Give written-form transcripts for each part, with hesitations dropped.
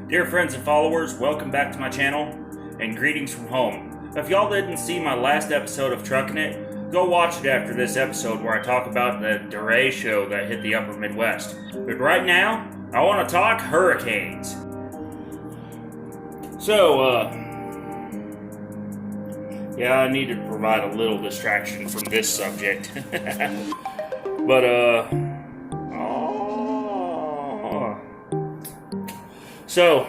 Dear friends and followers, welcome back to my channel, and greetings from home. If y'all didn't see my last episode of Truckin It, go watch it after this episode where I talk about the derecho that hit the upper Midwest. But right now, I want to talk hurricanes. Yeah, I need to provide a little distraction from this subject. So,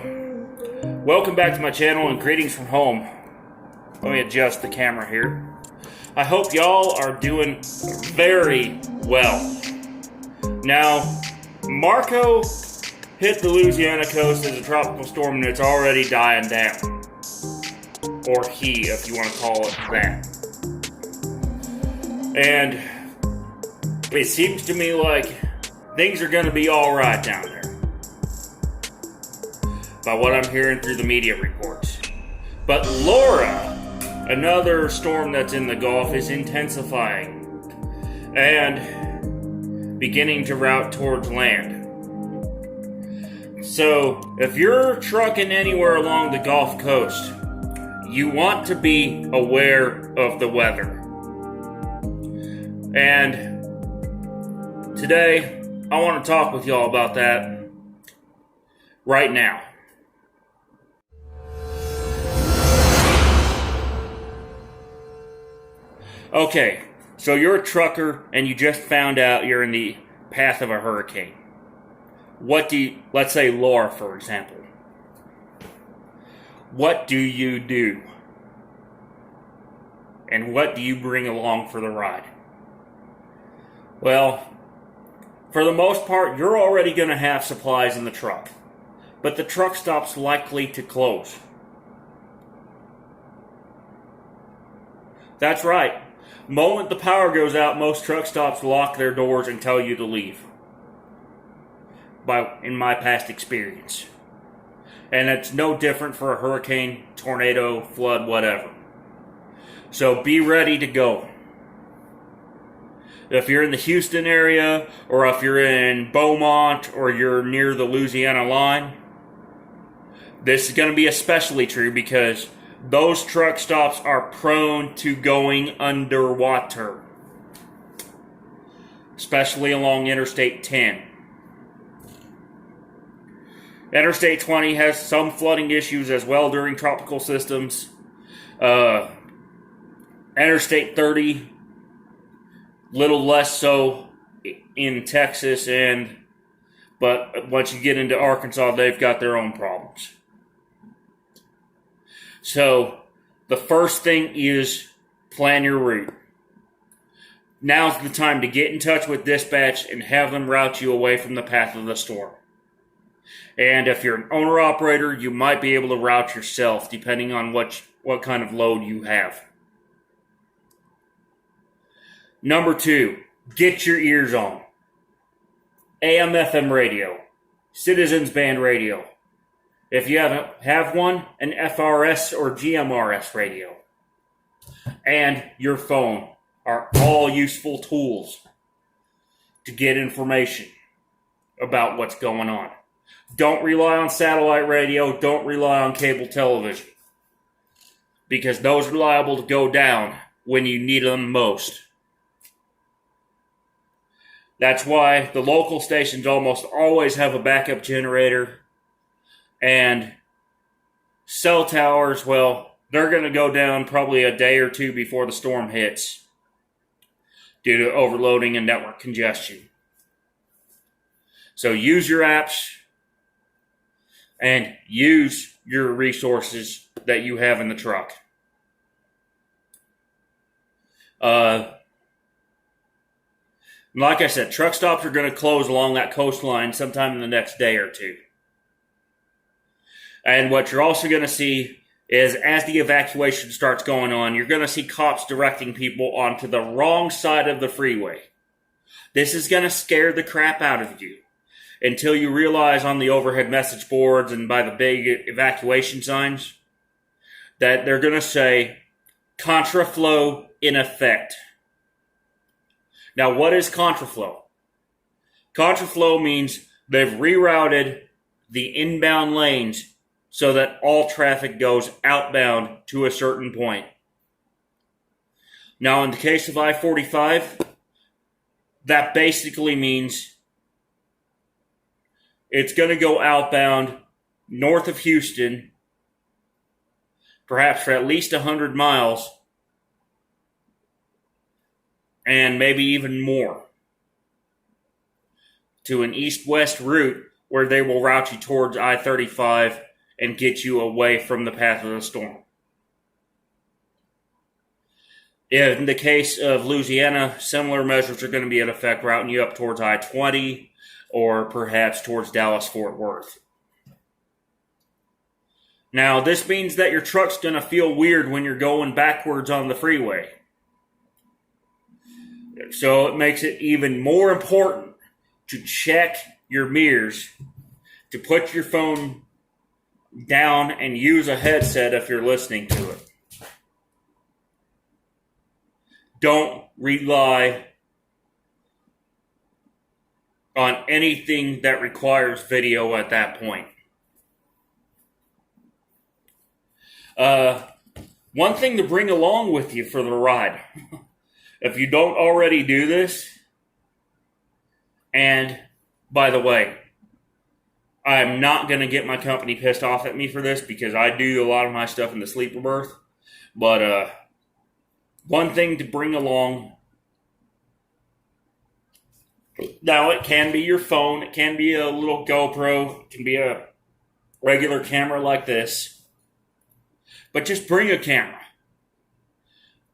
welcome back to my channel and greetings from home. Let me adjust the camera here. I hope y'all are doing very well. Now, Marco hit the Louisiana coast as a tropical storm and it's already dying down. Or he, if you want to call it that. And it seems to me like things are going to be alright down there. By what I'm hearing through the media reports. But Laura, another storm that's in the Gulf, is intensifying and beginning to route towards land. So, if you're trucking anywhere along the Gulf Coast, you want to be aware of the weather. And today, I want to talk with y'all about that right now. Okay, so you're a trucker and you just found out you're in the path of a hurricane. Let's say Laura, for example. What do you do? And what do you bring along for the ride? Well, for the most part, you're already going to have supplies in the truck. But the truck stop's likely to close. That's right. Moment the power goes out, most truck stops lock their doors and tell you to leave. In my past experience. And it's no different for a hurricane, tornado, flood, whatever. So be ready to go. If you're in the Houston area, or if you're in Beaumont, or you're near the Louisiana line, this is going to be especially true because those truck stops are prone to going underwater. Especially along Interstate 10. Interstate 20 has some flooding issues as well during tropical systems. Interstate 30, little less so in Texas, but once you get into Arkansas, they've got their own problems. So, the first thing is plan your route. Now's the time to get in touch with dispatch and have them route you away from the path of the storm. And if you're an owner-operator, you might be able to route yourself, depending on what kind of load you have. Number 2, get your ears on. AM/FM radio, Citizens Band radio. If you have one, an FRS or GMRS radio. And your phone are all useful tools to get information about what's going on. Don't rely on satellite radio. Don't rely on cable television. Because those are liable to go down when you need them most. That's why the local stations almost always have a backup generator. And cell towers, well, they're going to go down probably a day or two before the storm hits due to overloading and network congestion. So use your apps and use your resources that you have in the truck. Like I said, truck stops are going to close along that coastline sometime in the next day or two. And what you're also going to see is as the evacuation starts going on, you're going to see cops directing people onto the wrong side of the freeway. This is going to scare the crap out of you until you realize on the overhead message boards and by the big evacuation signs that they're going to say, contraflow in effect. Now, what is contraflow? Contraflow means they've rerouted the inbound lanes so that all traffic goes outbound to a certain point. Now, in the case of I-45, that basically means it's going to go outbound north of Houston, perhaps for at least 100 miles, and maybe even more, to an east-west route where they will route you towards I-35 and get you away from the path of the storm. In the case of Louisiana, similar measures are going to be in effect, routing you up towards I-20 or perhaps towards Dallas-Fort Worth. Now, this means that your truck's going to feel weird when you're going backwards on the freeway. So it makes it even more important to check your mirrors, to put your phone down and use a headset if you're listening to it. Don't rely on anything that requires video at that point. One thing to bring along with you for the ride, if you don't already do this, and by the way, I'm not going to get my company pissed off at me for this because I do a lot of my stuff in the sleeper berth, but one thing to bring along, now it can be your phone, it can be a little GoPro, it can be a regular camera like this, but just bring a camera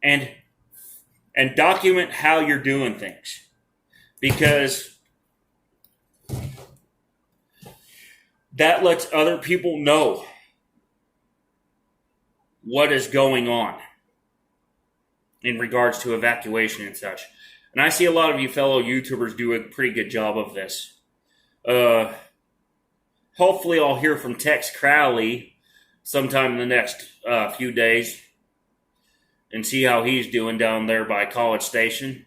and document how you're doing things, because that lets other people know what is going on in regards to evacuation and such. And I see a lot of you fellow YouTubers do a pretty good job of this. Hopefully I'll hear from Tex Crowley sometime in the next few days and see how he's doing down there by College Station.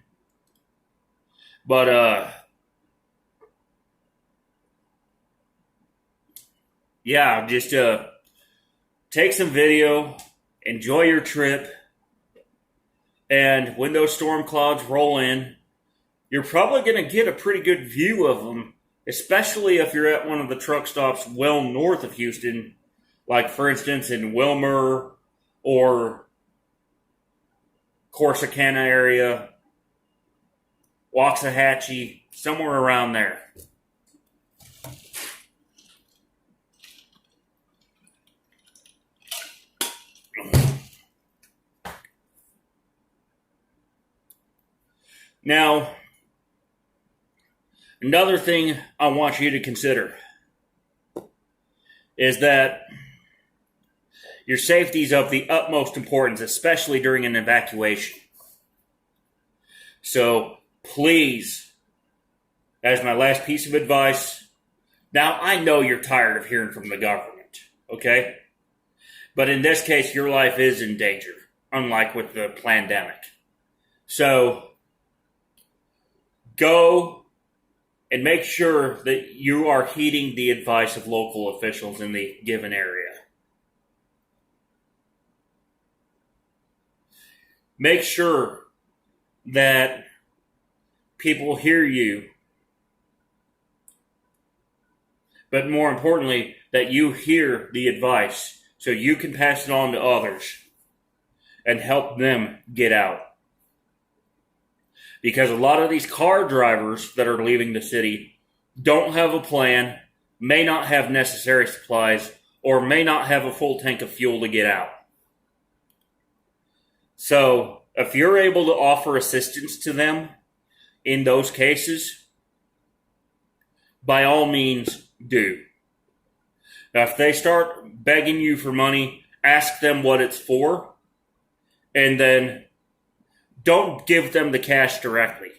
But, yeah, just take some video, enjoy your trip, and when those storm clouds roll in, you're probably going to get a pretty good view of them, especially if you're at one of the truck stops well north of Houston, like, for instance, in Wilmer or Corsicana area, Waxahachie, somewhere around there. Now, another thing I want you to consider is that your safety is of the utmost importance, especially during an evacuation. So, please, as my last piece of advice, now I know you're tired of hearing from the government, okay? But in this case, your life is in danger, unlike with the pandemic. So, go and make sure that you are heeding the advice of local officials in the given area. Make sure that people hear you, but more importantly, that you hear the advice so you can pass it on to others and help them get out. Because a lot of these car drivers that are leaving the city don't have a plan, may not have necessary supplies, or may not have a full tank of fuel to get out. So, if you're able to offer assistance to them in those cases, by all means, do. Now, if they start begging you for money, ask them what it's for, and then don't give them the cash directly.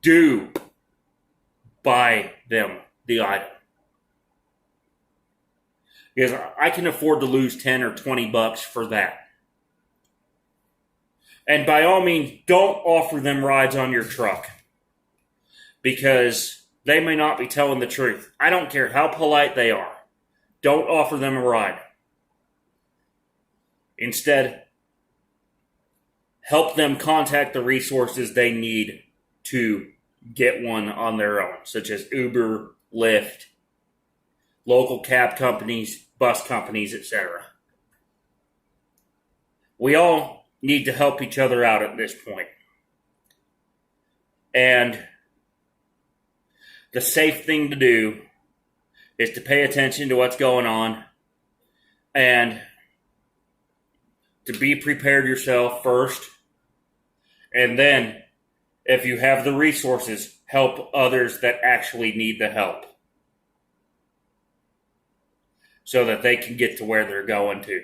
Do buy them the item. Because I can afford to lose 10 or 20 bucks for that. And by all means, don't offer them rides on your truck. Because They may not be telling the truth. I don't care how polite they are. Don't offer them a ride. Instead, help them contact the resources they need to get one on their own, such as Uber, Lyft, local cab companies, bus companies, etc. We all need to help each other out at this point. And the safe thing to do is to pay attention to what's going on and to be prepared yourself first. And then, if you have the resources, help others that actually need the help so that they can get to where they're going to.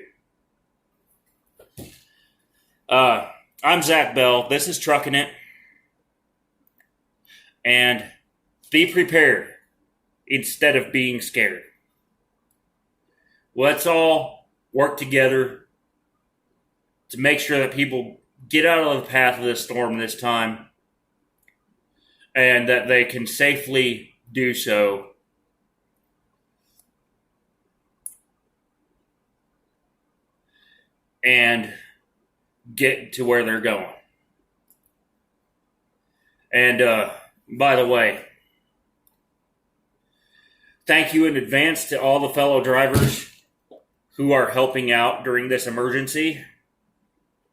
I'm Zach Bell. This is Truckin It. And be prepared instead of being scared. Let's all work together to make sure that people get out of the path of this storm this time and that they can safely do so. And get to where they're going. And by the way, thank you in advance to all the fellow drivers who are helping out during this emergency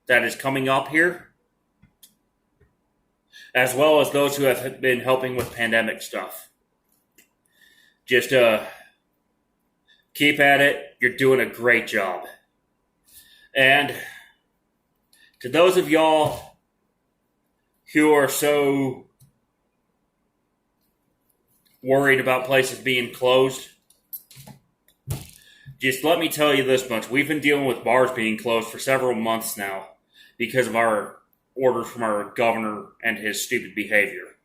that is coming up here, as well as those who have been helping with pandemic stuff. Just keep at it. You're doing a great job. And to those of y'all who are so worried about places being closed, just let me tell you this much. We've been dealing with bars being closed for several months now because of our orders from our governor and his stupid behavior.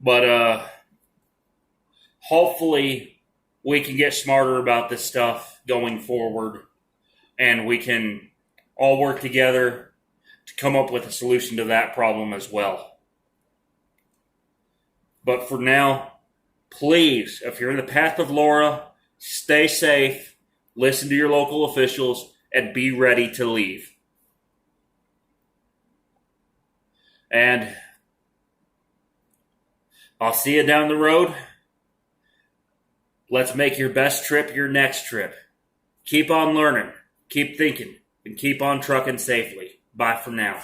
But hopefully we can get smarter about this stuff going forward, and we can all work together to come up with a solution to that problem as well. But for now, please, if you're in the path of Laura, stay safe, listen to your local officials, and be ready to leave. And I'll see you down the road. Let's make your best trip your next trip. Keep on learning, keep thinking, and keep on trucking safely. Bye for now.